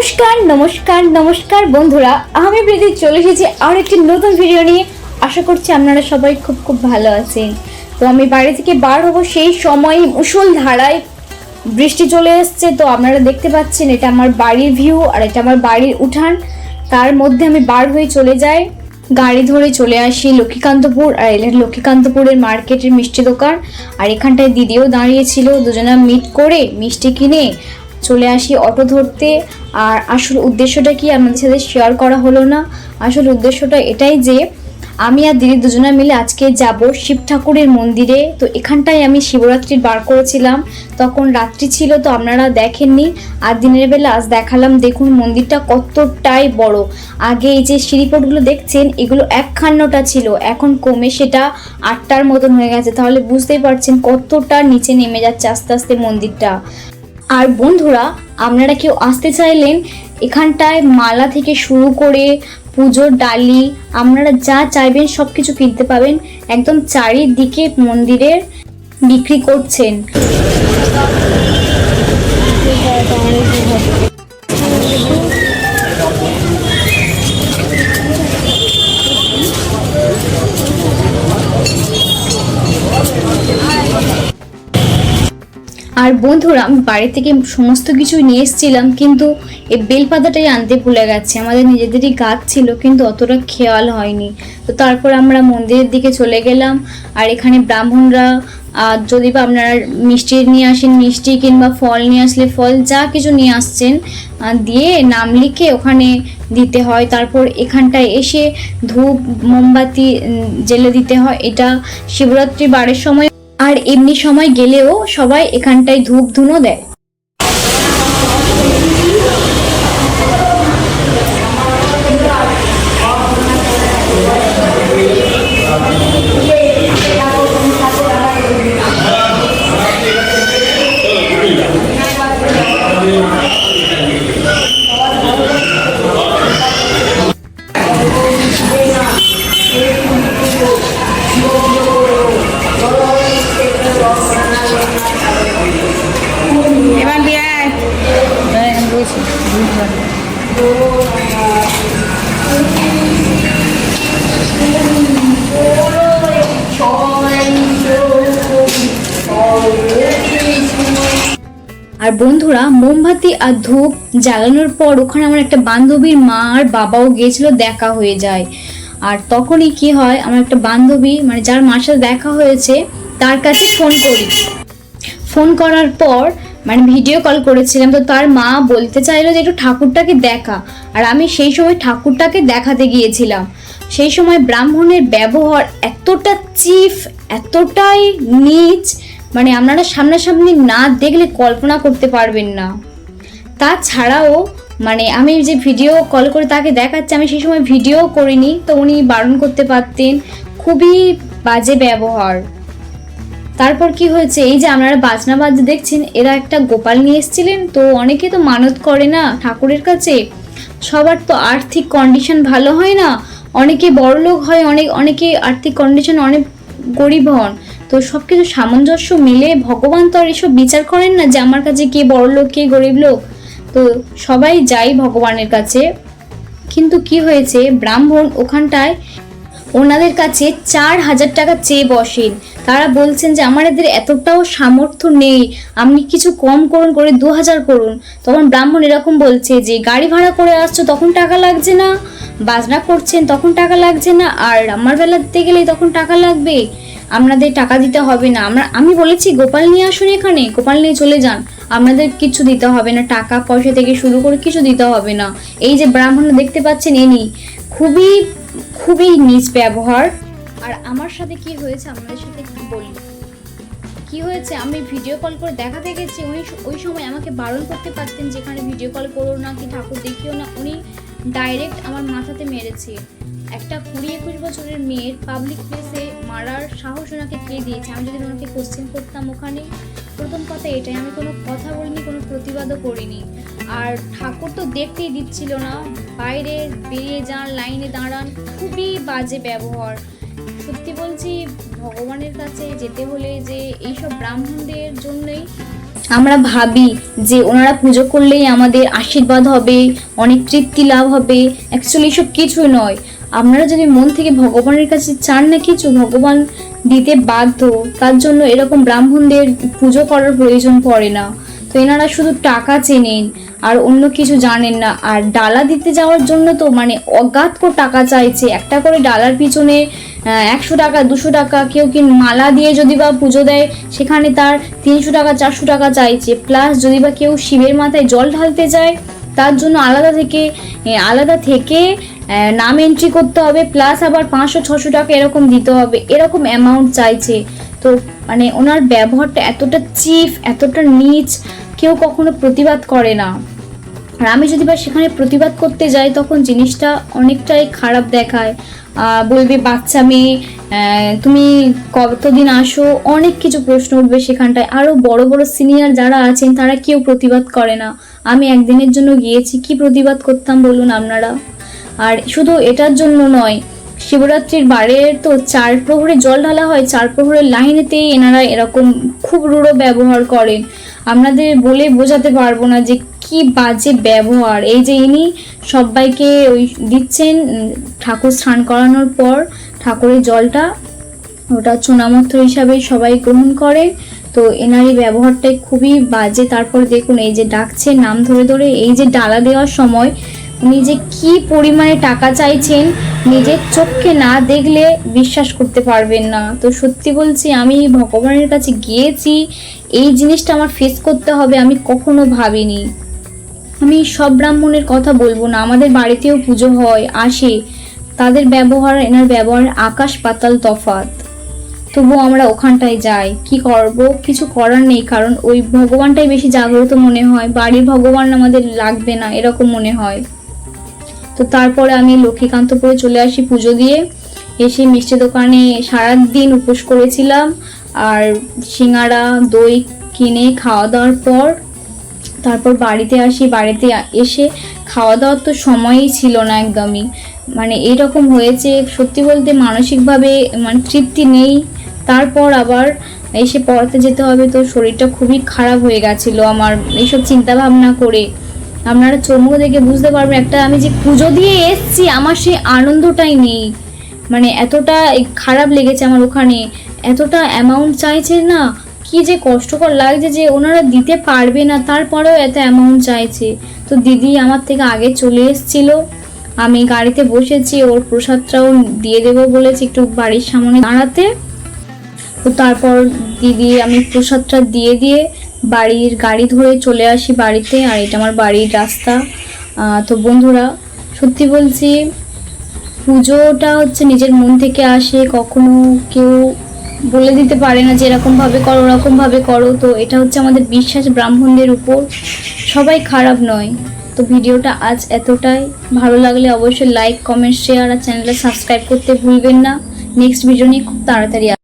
নমস্কার নমস্কার নমস্কার বন্ধুরা, আমি প্রীতি চলে এসেছি আর একটি নতুন ভিডিও নিয়ে। আশা করছি আপনারা সবাই খুব খুব ভালো আছেন। তো আমি বাড়ি থেকে বার হব, সেই সময় মুষলধারায় বৃষ্টি চলে এসছে। তো আপনারা দেখতে পাচ্ছেন এটা আমার বাড়ির ভিউ আর এটা আমার বাড়ির উঠান। তার মধ্যে আমি বার হয়ে চলে যাই, গাড়ি ধরে চলে আসি লক্ষ্মীকান্তপুর। আর এলেন লক্ষ্মীকান্তপুরের মার্কেটের মিষ্টি দোকান। আর এখানটায় দিদিও দাঁড়িয়েছিল, দুজনা মিট করে মিষ্টি কিনে চলে আসি অটো ধরতে। আর আসল উদ্দেশ্যটা কি আমাদের সাথে শেয়ার করা হলো না। আসল উদ্দেশ্যটা এটাই যে আমি আর দিদি দুজনা মিলে আজকে যাব শিব ঠাকুরের মন্দিরে। তো এখানটায় আমি শিবরাত্রির বার করেছিলাম, তখন রাত্রি ছিল তো আপনারা দেখেননি। আর দিনের বেলা আজ দেখালাম। দেখুন মন্দিরটা কতটাই বড়। আগে এই যে সিঁড়িপথগুলো দেখছেন এগুলো 1/4 ছিল, এখন কমে সেটা 8টার মতন হয়ে গেছে। তাহলে বুঝতেই পারছেন কতটা নিচে নেমে যাচ্ছে আস্তে আস্তে মন্দিরটা। আর বন্ধুরা, আপনারা কেউ আসতে চাইলেন এখানটায় মালা থেকে শুরু করে পুজোর ডালি আপনারা যা চাইবেন সব কিছু কিনতে পাবেন। একদম চারিদিকে মন্দিরের বিক্রি করছেন। আর বন্ধুরা, আমি বাড়ি থেকে সমস্ত কিছু নিয়ে এসেছিলাম, কিন্তু এই বেলপাতাটাই আনতে ভুলে গেছে। আমাদের নিজেদেরই গাছ ছিল কিন্তু অতটা খেয়াল হয়নি। তো তারপর আমরা মন্দিরের দিকে চলে গেলাম। আর এখানে ব্রাহ্মণরা যদি বা আপনারা মিষ্টি নিয়ে আসেন মিষ্টি, কিংবা ফল নিয়ে আসলে ফল, যা কিছু নিয়ে আসছেন দিয়ে নাম লিখে ওখানে দিতে হয়। তারপর এখানটায় এসে ধূপ মোমবাতি জ্বেলে দিতে হয়। এটা শিবরাত্রি বারের সময় আর এমনি সময় গেলেও সবাই এখানটায় ধূপ ধুনো দেয়। আর বন্ধুরা, মোমবাতি আর ধূপ জ্বালানোর পর ওখানে আমার একটা বান্ধবীর মা আর বাবাও গিয়েছিল, দেখা হয়ে যায়। আর তখনই কি হয়, আমার একটা বান্ধবী মানে যার মার সাথে দেখা হয়েছে তার কাছে ফোন করি। ফোন করার পর মানে ভিডিও কল করেছিলাম, তো তার মা বলতে চাইলো যে একটু ঠাকুরটাকে দেখা। আর আমি সেই সময় ঠাকুরটাকে দেখাতে গিয়েছিলাম। সেই সময় ব্রাহ্মণের ব্যবহার এতটা চিফ, এতটাই নীচ, মানে আপনারা সামনাসামনি না দেখলে কল্পনা করতে পারবেন না। তাছাড়াও মানে আমি যে ভিডিও কল করে তাকে দেখাচ্ছি, আমি সেই সময় ভিডিও করিনি, তো উনি বারণ করতে পারতেন। খুবই বাজে ব্যবহার। তারপর কি হয়েছে, এই যে আপনারা বাজনা বাজতে দেখছেন, এরা একটা গোপাল নিয়ে এসেছিলেন। তো অনেকে তো মানত করে না ঠাকুরের কাছে, সবার তো আর্থিক কন্ডিশন ভালো হয় না, অনেকে বড়লোক হয়, অনেকে আর্থিক কন্ডিশন অনেক গরিব হন। তো সব কিছু সামঞ্জস্য মিলে ভগবান তো আর এসব বিচার করেন না যে আমার কাছে কে বড়লোক কে গরিব লোক। তো সবাই যাই ভগবানের কাছে। কিন্তু কি হয়েছে, ব্রাহ্মণ ওখানটায় ওনাদের কাছে 4000 টাকা চেয়ে বসেন। তারা বলছেন যে আমাদের এতটাও সামর্থ্য নেই, আপনি কিছু কম করুন, করে 2000 করুন। তখন ব্রাহ্মণ এরকম বলছে যে গাড়ি ভাড়া করে আসছো তখন টাকা লাগছে না, বাজনা করছেন তখন টাকা লাগছে না, আর আমার বেলা দিতে গেলে তখন টাকা লাগবে, আপনাদের টাকা দিতে হবে না। আমি বলেছি গোপাল নিয়ে আসুন, এখানে গোপাল নিয়ে চলে যান, আপনাদের কিছু দিতে হবে না, টাকা পয়সা থেকে শুরু করে কিছু দিতে হবে না। এই যে ব্রাহ্মণ দেখতে পাচ্ছেন, এনি খুবই খুবই নীচ ব্যবহার। আর আমার সাথে কি হয়েছে আপনাদের সাথে বলি। কি হয়েছে, আমি ভিডিও কল করে দেখাতে গেছি, উনি ওই সময় আমাকে বারণ করতে পারতেন যেখানে ভিডিও কল করো না, কি ঠাকুর দেখিও না। উনি ডাইরেক্ট আমার মাথাতে মেরেছে। একটা 20-21 বছরের মেয়ের পাবলিক প্লেসে মারার সাহস ওনাকে কে দিয়েছে? আমি যদি ওনাকে কোশ্চেন করতাম ওখানে, প্রথম কথা এটাই, আমি কোনো কথা বলিনি, কোনো প্রতিবাদও করিনি। আর ঠাকুর তো দেখতেই দিচ্ছিল না, বাইরে বেরিয়ে যান, লাইনে দাঁড়ান, খুবই বাজে ব্যবহার। সত্যি বলছি, ভগবানের কাছে যেতে হলে যে এইসব ব্রাহ্মণদের জন্যই আমরা ভাবি যে ওনারা পুজো করলেই আমাদের আশীর্বাদ হবে, অনেক তৃপ্তি লাভ হবে। অ্যাকচুয়ালি সব কিছুই নয়। আপনারা যদি মন থেকে ভগবানের কাছে চান না কিছু, ভগবান দিতে বাধ্য। তার জন্য এরকম ব্রাহ্মণদের পুজো করার প্রয়োজন পড়ে না। তো এনারা শুধু টাকা চেনেন আর অন্য কিছু জানেন না। আর ডালা দিতে যাওয়ার জন্য তো মানে অগাধ করে টাকা চাইছে। একটা করে ডালার পিছনে 100 টাকা, 200 টাকা, কেউ কি মালা দিয়ে যদি বা পুজো দেয় সেখানে তার 300 টাকা, 400 টাকা চাইছে। প্লাস যদি বা কেউ শিবের মাথায় জল ঢালতে যায় তার জন্য আলাদা থেকে নাম এন্ট্রি করতে হবে, প্লাস আবার 500-600 টাকা এরকম দিতে হবে, এরকম অ্যামাউন্ট চাইছে। তো মানে ওনার ব্যবহারটা এতটা চিপ, এতটা নিচ, কেউ কখনো প্রতিবাদ করে না। আর আমি যদি বা সেখানে প্রতিবাদ করতে যাই তখন জিনিসটা অনেকটাই খারাপ দেখায়। বলবে বাচ্চা মেয়ে, তুমি কতদিন আসো, অনেক কিছু প্রশ্ন উঠবে সেখানটায়। আরও বড় বড় সিনিয়র যারা আছেন তারা কেউ প্রতিবাদ করে না। আমি একদিনের জন্য গিয়েছি, কি প্রতিবাদ করতাম বলুন আপনারা। আর শুধু এটার জন্য নয়, শিবরাত্রির বারে তো 4 প্রহরে জল ঢালা হয়, 4 প্রহরের লাইনেতেই এনারা এরকম খুব রূঢ় ব্যবহার করেন। আপনাদের বলে বোঝাতে পারবো না যে কি বাজে ব্যবহার। এই যে ইনি সবাইকে ওই দিচ্ছেন, ঠাকুর স্নান করানোর পর ঠাকুরের জলটা ওটা চুনামত্র হিসাবে সবাই গ্রহণ করে। তো এনারই ব্যবহারটাই খুবই বাজে। তারপর দেখুন এই যে ডাকছে নাম ধরে ধরে, এই যে ডালা দেওয়ার সময় উনি যে কি পরিমাণে টাকা চাইছেন নিজের চোখকে না দেখলে বিশ্বাস করতে পারবেন না। তো সত্যি বলছি, আমি ভগবানের কাছে গিয়েছি, এই জিনিসটা আমার ফেস করতে হবে আমি কখনো ভাবিনি। আমি সব ব্রাহ্মণের কথা বলবো না, আমাদের বাড়িতেও পুজো হয়, আসে, তাদের ব্যবহার এনার ব্যবহার আকাশ পাতাল তফাৎ। তবুও আমরা ওখানটায় যাই, কি করব, কিছু করার নেই। কারণ ওই ভগবানটাই বেশি জাগ্রত মনে হয়, বাড়ির ভগবান আমাদের লাগবে না এরকম মনে হয়। তো তারপরে আমি লক্ষ্মীকান্তপুরে চলে আসি পুজো দিয়ে। এসে মিষ্টি দোকানে সারাদিন উপোস করেছিলাম, আর সিঙ্গারা দই কিনে খাওয়া দাওয়ার পর তারপর বাড়িতে আসি। বাড়িতে এসে খাওয়া দাওয়ার তো সময়ই ছিল না একদমই। মানে এইরকম হয়েছে, সত্যি বলতে মানসিকভাবে মানে তৃপ্তি নেই। তারপর আবার এসে পড়াতে যেতে হবে, তো শরীরটা খুবই খারাপ হয়ে গেছিলো আমার এইসব চিন্তা ভাবনা করে। আপনারা চোখ দেখে বুঝতে পারবেন, একটা আমি যে পুজো দিয়ে এসছি আমার সেই আনন্দটাই নেই। মানে এতটা খারাপ লেগেছে আমার ওখানে, এতটা অ্যামাউন্ট চাইছে না, কি যে কষ্টকর লাগছে যে ওনারা দিতে পারবে না, তারপরেও এত অ্যামাউন্ট চাইছে। তো দিদি আমার থেকে আগে চলে এসেছিল, আমি গাড়িতে বসেছি, ওর প্রসাদটাও দিয়ে দেবো বলেছি একটু বাড়ির সামনে দাঁড়াতে। তো তারপর দিদি আমি প্রসাদটা দিয়ে বাড়ির গাড়ি ধরে চলে আসি বাড়িতে। আর এটা আমার বাড়ির রাস্তা। তো বন্ধুরা সত্যি বলছি, পুজোটা হচ্ছে নিজের মন থেকে আসে, কখনো কেউ বলে দিতে পারে না যে এরকমভাবে করো ওরকমভাবে করো। তো এটা হচ্ছে আমাদের বিশ্বাস ব্রাহ্মণদের উপর, সবাই খারাপ নয়। তো ভিডিওটা আজ এতটাই, ভালো লাগলে অবশ্যই লাইক, কমেন্ট, শেয়ার আর চ্যানেলটা সাবস্ক্রাইব করতে ভুলবেন না। নেক্সট ভিডিও নিয়ে খুব তাড়াতাড়ি